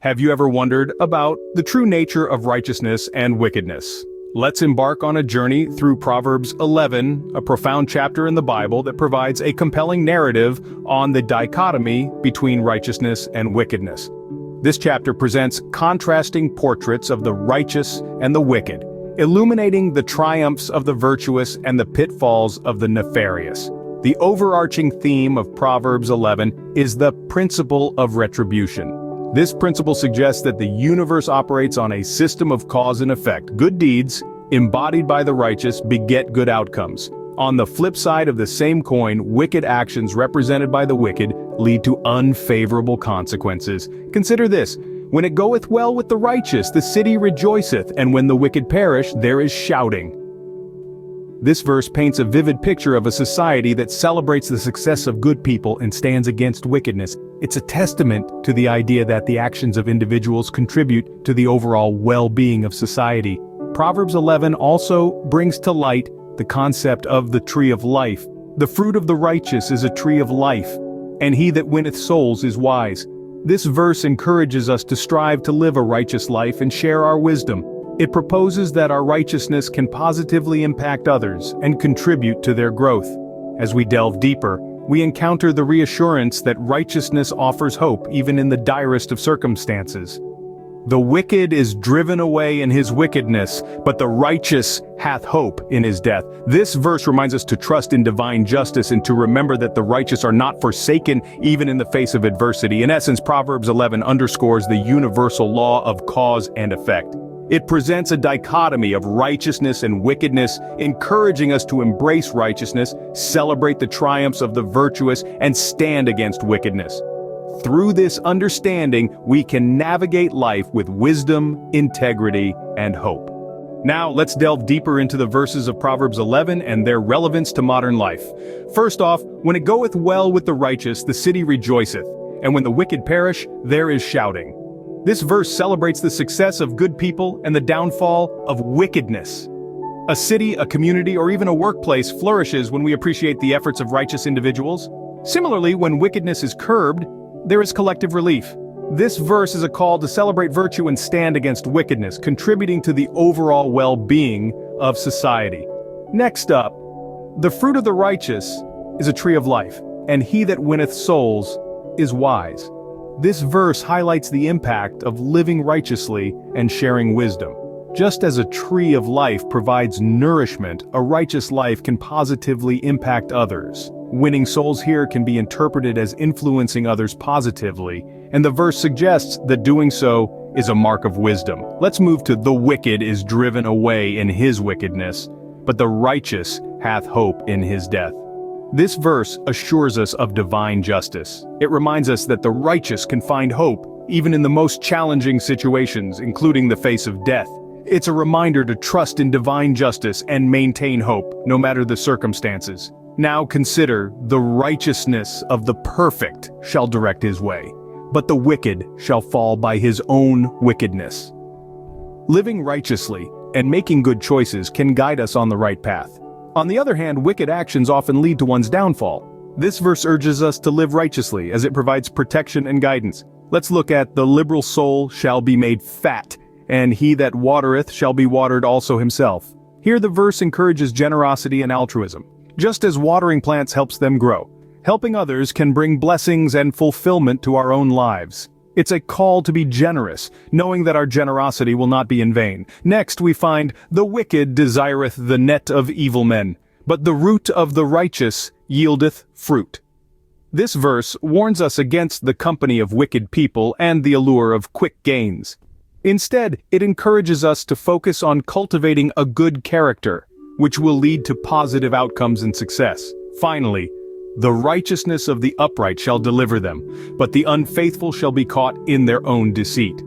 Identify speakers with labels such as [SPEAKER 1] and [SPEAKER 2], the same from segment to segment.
[SPEAKER 1] Have you ever wondered about the true nature of righteousness and wickedness? Let's embark on a journey through Proverbs 11, a profound chapter in the Bible that provides a compelling narrative on the dichotomy between righteousness and wickedness. This chapter presents contrasting portraits of the righteous and the wicked, illuminating the triumphs of the virtuous and the pitfalls of the nefarious. The overarching theme of Proverbs 11 is the principle of retribution. This principle suggests that the universe operates on a system of cause and effect. Good deeds, embodied by the righteous, beget good outcomes. On the flip side of the same coin, wicked actions represented by the wicked lead to unfavorable consequences. Consider this: when it goeth well with the righteous, the city rejoiceth, and when the wicked perish, there is shouting. This verse paints a vivid picture of a society that celebrates the success of good people and stands against wickedness. It's a testament to the idea that the actions of individuals contribute to the overall well-being of society. Proverbs 11 also brings to light the concept of the tree of life. The fruit of the righteous is a tree of life, and he that winneth souls is wise. This verse encourages us to strive to live a righteous life and share our wisdom. It proposes that our righteousness can positively impact others and contribute to their growth. As we delve deeper, we encounter the reassurance that righteousness offers hope even in the direst of circumstances. The wicked is driven away in his wickedness, but the righteous hath hope in his death. This verse reminds us to trust in divine justice and to remember that the righteous are not forsaken even in the face of adversity. In essence, Proverbs 11 underscores the universal law of cause and effect. It presents a dichotomy of righteousness and wickedness, encouraging us to embrace righteousness, celebrate the triumphs of the virtuous, and stand against wickedness. Through this understanding, we can navigate life with wisdom, integrity, and hope. Now, let's delve deeper into the verses of Proverbs 11 and their relevance to modern life. First off, when it goeth well with the righteous, the city rejoiceth, and when the wicked perish, there is shouting. This verse celebrates the success of good people and the downfall of wickedness. A city, a community, or even a workplace flourishes when we appreciate the efforts of righteous individuals. Similarly, when wickedness is curbed, there is collective relief. This verse is a call to celebrate virtue and stand against wickedness, contributing to the overall well-being of society. Next up, the fruit of the righteous is a tree of life, and he that winneth souls is wise. This verse highlights the impact of living righteously and sharing wisdom. Just as a tree of life provides nourishment, a righteous life can positively impact others. Winning souls here can be interpreted as influencing others positively, and the verse suggests that doing so is a mark of wisdom. Let's move to the wicked is driven away in his wickedness, but the righteous hath hope in his death. This verse assures us of divine justice. It reminds us that the righteous can find hope, even in the most challenging situations, including the face of death. It's a reminder to trust in divine justice and maintain hope, no matter the circumstances. Now consider, the righteousness of the perfect shall direct his way, but the wicked shall fall by his own wickedness. Living righteously and making good choices can guide us on the right path. On the other hand, wicked actions often lead to one's downfall. This verse urges us to live righteously as it provides protection and guidance. Let's look at the liberal soul shall be made fat, and he that watereth shall be watered also himself. Here the verse encourages generosity and altruism. Just as watering plants helps them grow, helping others can bring blessings and fulfillment to our own lives. It's a call to be generous, knowing that our generosity will not be in vain. Next we find, the wicked desireth the net of evil men, but the root of the righteous yieldeth fruit. This verse warns us against the company of wicked people and the allure of quick gains. Instead, it encourages us to focus on cultivating a good character, which will lead to positive outcomes and success. Finally, the righteousness of the upright shall deliver them, but the unfaithful shall be caught in their own deceit.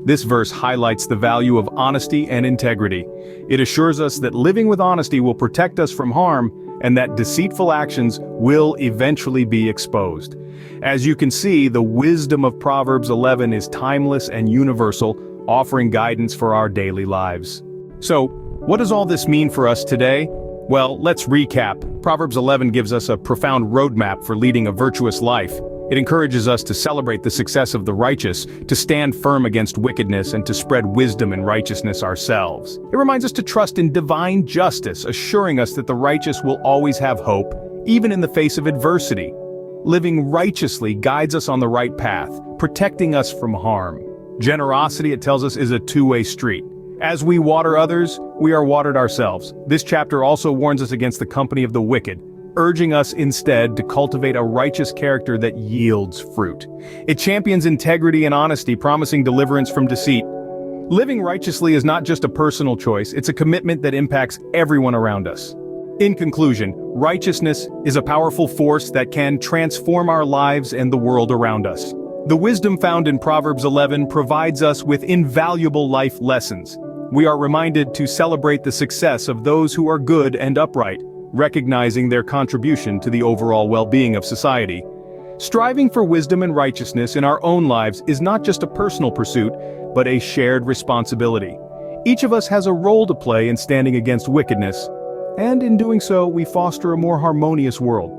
[SPEAKER 1] This verse highlights the value of honesty and integrity. It assures us that living with honesty will protect us from harm and that deceitful actions will eventually be exposed. As you can see, the wisdom of Proverbs 11 is timeless and universal, offering guidance for our daily lives. So, what does all this mean for us today? Well, let's recap. Proverbs 11 gives us a profound roadmap for leading a virtuous life. It encourages us to celebrate the success of the righteous, to stand firm against wickedness, and to spread wisdom and righteousness ourselves. It reminds us to trust in divine justice, assuring us that the righteous will always have hope, even in the face of adversity. Living righteously guides us on the right path, protecting us from harm. Generosity, it tells us, is a two-way street. As we water others, we are watered ourselves. This chapter also warns us against the company of the wicked, urging us instead to cultivate a righteous character that yields fruit. It champions integrity and honesty, promising deliverance from deceit. Living righteously is not just a personal choice, it's a commitment that impacts everyone around us. In conclusion, righteousness is a powerful force that can transform our lives and the world around us. The wisdom found in Proverbs 11 provides us with invaluable life lessons. We are reminded to celebrate the success of those who are good and upright, recognizing their contribution to the overall well-being of society. Striving for wisdom and righteousness in our own lives is not just a personal pursuit, but a shared responsibility. Each of us has a role to play in standing against wickedness, and in doing so, we foster a more harmonious world.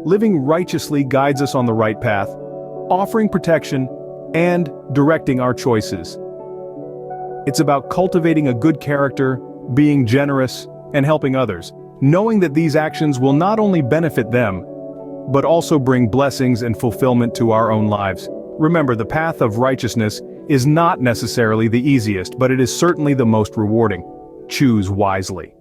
[SPEAKER 1] Living righteously guides us on the right path, offering protection and directing our choices. It's about cultivating a good character, being generous, and helping others, knowing that these actions will not only benefit them, but also bring blessings and fulfillment to our own lives. Remember, the path of righteousness is not necessarily the easiest, but it is certainly the most rewarding. Choose wisely.